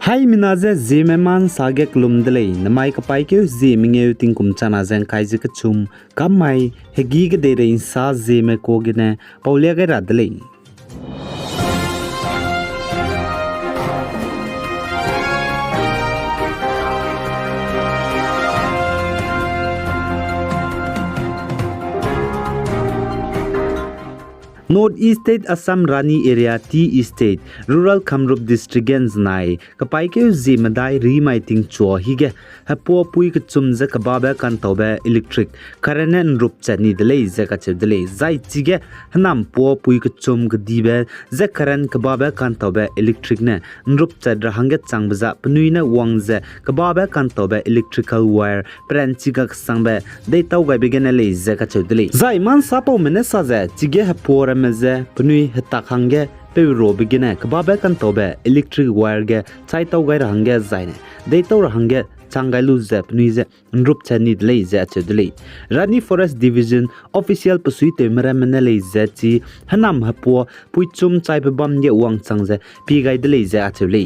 Hai minaze Zeme man sage klumdele namai kapai ke Zeme nge ting kum chana zeng kai je kachum kamai hegi ge de rein sa Zeme ko gine paulia ge radle North-East State Assam Rani Area T State Rural Kamrup District gens nai kapai ke Zeme dai rimai ting chua hige hapo pui ke chumze kababa kan tobe electric current rup chani dele ze ka chedele zai chige hanam po pui ke chum ke dibe ze current kababa kan tobe electric ne rup chadra hange changbaza pnui na wangze kababa kan tobe electrical wire pranchi ka sangbe dei tau ga begene le ze ka chedele zai man sapo mene sa ze chige hapo meze pnui heta khange pe ro begine kababa kan tobe electric wire ge chai tau ga hange zaine dei tau hange changai lu ze pnui ze nrup chani le ze chedle Rani Forest Division official pusui te meramene le ze chi hanam hapo puichum chai pe bam ye wang changze pi gai de le ze chedle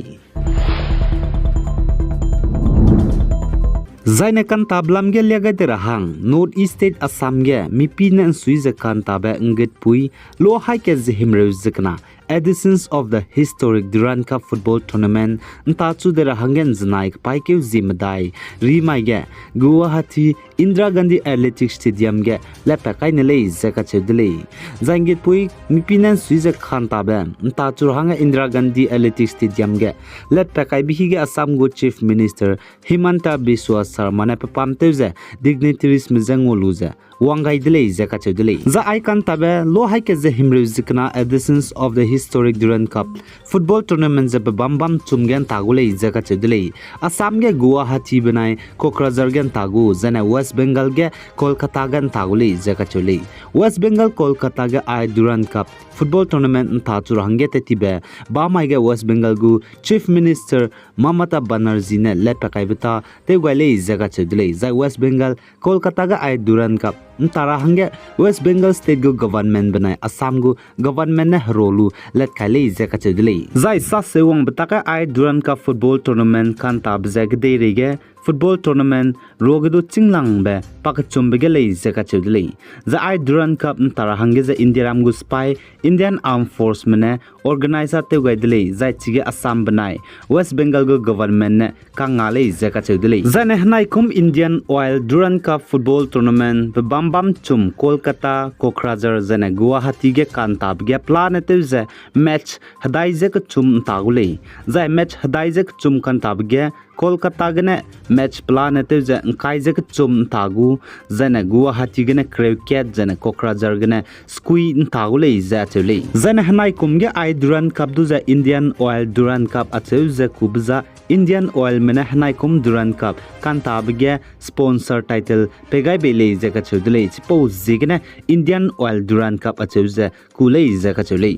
Zaine kan tablam ge lega de rahang North-East State Assam ge mi pinan suize kan tabe nget pui lo hai ke zihimre zikna editions of the historic Duran Cup football tournament ntachu de rahangen znaik paike zimdai rimai ge Guwahati Indira Gandhi Athletic Stadium ge lepakai nele zeka chedle zangit pui mi pinan suize kan tabe ntachu rahanga Indira Gandhi Athletic Stadium ge lepakai bihi ge Assam go Chief Minister Himanta Biswa Sarma ne pamteuze dignitaries mizangoluze wangai dele zeka chedle za icon tabe lo hai ke zihimre zikna editions of the historic Duran Cup football tournament ze bam chumgen tagule zeka chedle Assam ge Guwahati benai Kokrajhar gen tagu zane West Bengal ge Kolkata gen tagule zeka chedle West Bengal Kolkata ge ai Duran Cup football tournament ta churange te tibe ba mai ge West Bengal gu Chief Minister Mamata Banerjee ne lepakai bita te gale zeka chedle za West Bengal Kolkata ge ai Duran Cup ntara hange West Bengal state go government benai Assam go government ne rolu let khale zeka chedle zai sa sewang bitaka ai Duran Cup football tournament kan tab zeg de rege football tournament rogedo chinglang be pakachum be gele zeka chedle za ai Duran Cup ntara hange za Indiaram go spy Indian Armed Force mane organizer te gaidle zai chige Assam benai West Bengal go government ne kangale zeka chedle za ne hnai kum Indian Oil Duran Cup football tournament bam chum Kolkata Kokrajhar zane Guwahati ge kantab ge plan te ze match hadai ze chum tagule zai match hadai ze chum kantab ge Kolkata gene match plan te ze kai ze chum tagu zane Guwahati gene cricket zane Kokrajhar gene skui tagule ze chele zane hanai kum ge ai Duran Cup du ze Indian Oil Duran Cup acheu ze kubza Indian Oil mene hanai kum Duran Cup kantab ge sponsor title pegai bele ze ka chudle chipo zigene Indian Oil Duran Cup acheu ze kulei ze ka chule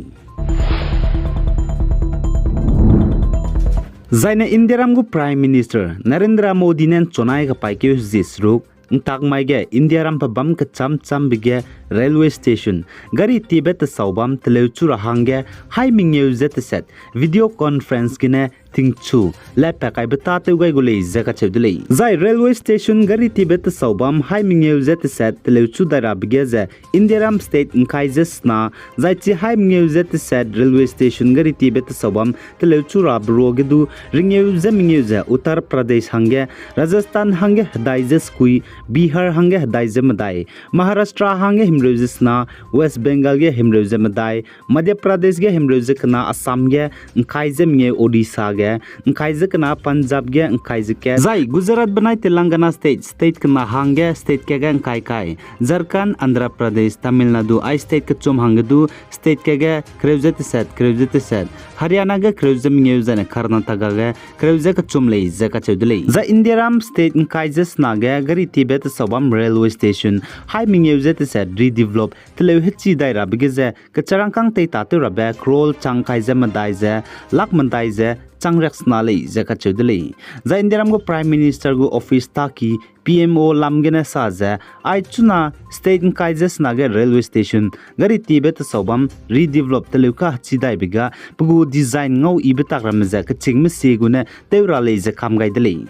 Zaine Indiaram gu Prime Minister Narendra Modi nen chonai ka paike jisruk ntak mai ge Indiaram pa bam ka cham bige railway station gari tibet saubam teleuchu rahange hai mingeu zet set video conference gine tingchu lepa kai beta te gai gule zeka chedle zai railway station gari tibet saubam hai mingeu zet set teleuchu dara bige ze Indiaram state nkaijes na zai chi hai mingeu zet set railway station gari tibet saubam teleuchu rabro gedu ringeu ze mingeu ze Uttar Pradesh hange Rajasthan hange daijes kui Bihar hange daije madai Maharashtra hange himreujes na West Bengal ge himreuje madai Madhya Pradesh ge himreuje kana Assam ge nkaije mingeu Odisha ge nkaize kana Punjab ge nkaize ke zai Gujarat banai Telangana state kana hange state ke ge kai Jharkhand Andhra Pradesh Tamil Nadu ai state ke chum hangedu state ke ge kreujet set Haryana ge kreuje mingeu zane Karnataka ge kreuje ke chum le ze ka chedle za Indiaram state nkaize na ge gari tibet sabam railway station hai mingeu set redevelop tele hichi dai ra bige ze ke charangkang te ta te ra ba krol changkai ze madai ze lak mandai ze changrexna le zaka chudle za indiram go prime minister go office ta ki PMO lamgena saza aichuna state kaises naga railway station gari tibet sobam redevelop teluka chidai biga pugu design ngau ibeta ramza ka chingme seguna tewra le za kam gaidle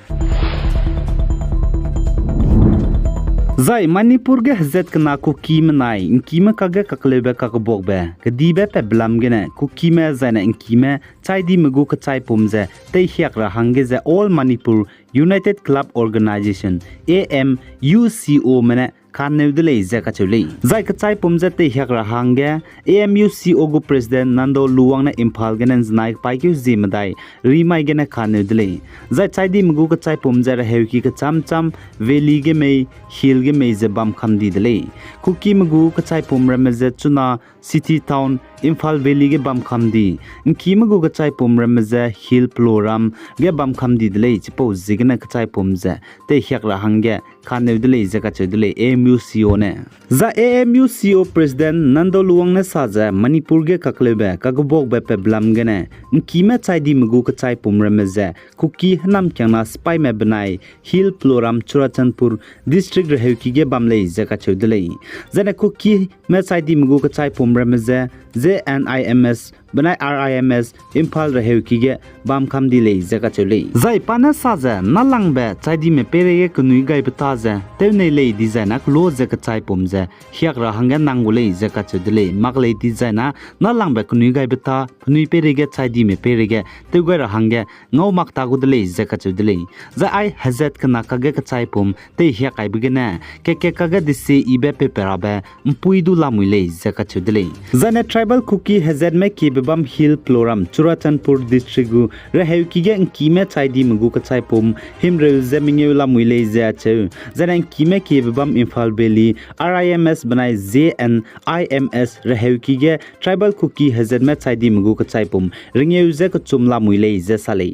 Zai Manipur ge hazet kana Kuki menai inkime kage kaklebe kakbogbe kadibe pe blamgene Kuki me zaina inkime chaidi mugu ka chai pumze tei hiak ra hange ze all Manipur United Club Organization AMUCO mene Kanevdele zaka chuli zai ka chai pumze tei hiak ra hange AMUCO go president Nando Luwang na Imphal genen znai pai kyu zimdai rimai gene kanevdele zai chaidi mugu ka chai pumze ra hewki ka cham veli ge mei hill ge mei ze bam khamdi dele Kuki mugu ka chai pumra me ze chuna city town Imphal Valley ge bam khamdi inki mugu ka chai pumra me ze hill ploram ge bam khamdi dele chipo zigna ka chai pumze te hiak ra hange kanevdele zaka chudele AMUCO ne za AMUCO president Nando Luwang ne saja Manipur ge kaklebe kagobok be pe blam gene inki me chai di mugu ka chai pumra me ze Kuki nam kyangna spy me banai hill ploram Churachandpur district rehki ge bamle zaka chudele zane Kuki me chai di mugu ka chai pumra me ze JNIMS banai RIMS Imphal rehki ge bam khamdi le zaka chule zai pana saja nalang be chai di me pere ge kunui gai bata ze tevne le design ak lo zaka chai pumze hiak ra hanga nangule zaka chudele magle design nalang be kunui gai bata kunui pere ge chai di me pere ge tewga ra hanga ngau makta gudele zaka chudele za ai hazat kana kage ka chai pum te hiak ai bigena ke kage disse ibe pe perabe mpuidu lamule zaka chudele zane tribal Kuki hazat me ki bam hill ploram Churachandpur district gu rehki ge kime chai di mugu ka chai pum himrel zemingeu lamule za che zane kime ki bam Imphal Valley RIMS banai JNIMS rehki ge tribal Kuki hazat me chai di mugu ka chai pum ringeu ze ka chumla muile za sale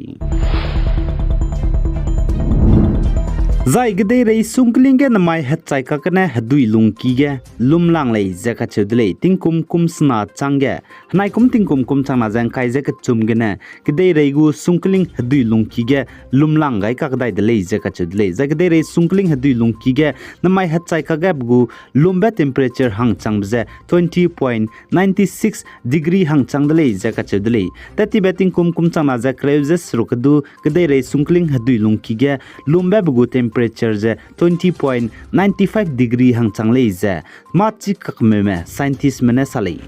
Zai gede rei sungkling ge namai hat chai ka kana hadui lungki ge lumlang lei zaka chudle tingkum kum sna changge hnai kum tingkum kum changna jang kai je ka chum ge na gede rei gu sungkling hadui lungki ge lumlang gai ka dai de lei zaka chudle za gede rei sungkling hadui lungki ge namai hat chai ka ga gu lumbe temperature hang changbje 20.96 degree hang changdle zaka chudle tati beting kum kum changna ja kreujes rukdu gede rei sungkling hadui lungki ge lumbe bu temperature je 20.95 degree hang changle je machi kakme me scientist mene salai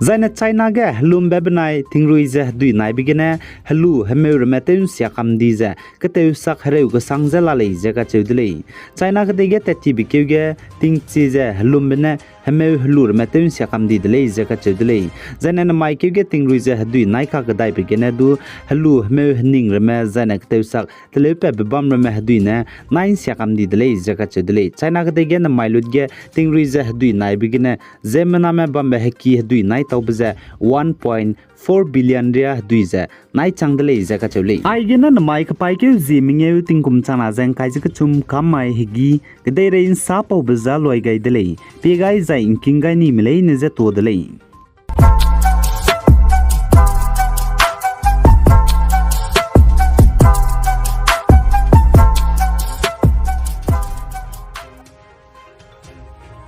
Zaina China ge halum bebnai tingrui je dui nai bigene halu hameu remeten sia kamdi je kete sak hareu go sangja lalei je ka cheudlei China ge ge teti bikeuge tingchi je halum bene hameu halur meten sia kamdi dlei je ka cheudlei zaina na mai keuge tingrui je dui nai ka gadai bigene du halu hameu hning reme zaina kete sak telepe bebam reme dui ne nine sia kamdi dlei je ka cheudlei China ge na mai lut ge tingrui je dui nai bigene Zeme na me bambe heki dui nai tawbze 1.4 billion ria duize nai changdele zaka chole aigena na mai ka pai ke zimingeu tingkum chana jang kai jika chum kamai higi gdei rein sa pau baza loi gai dele pe gai za inking gai ni milei ne je to dele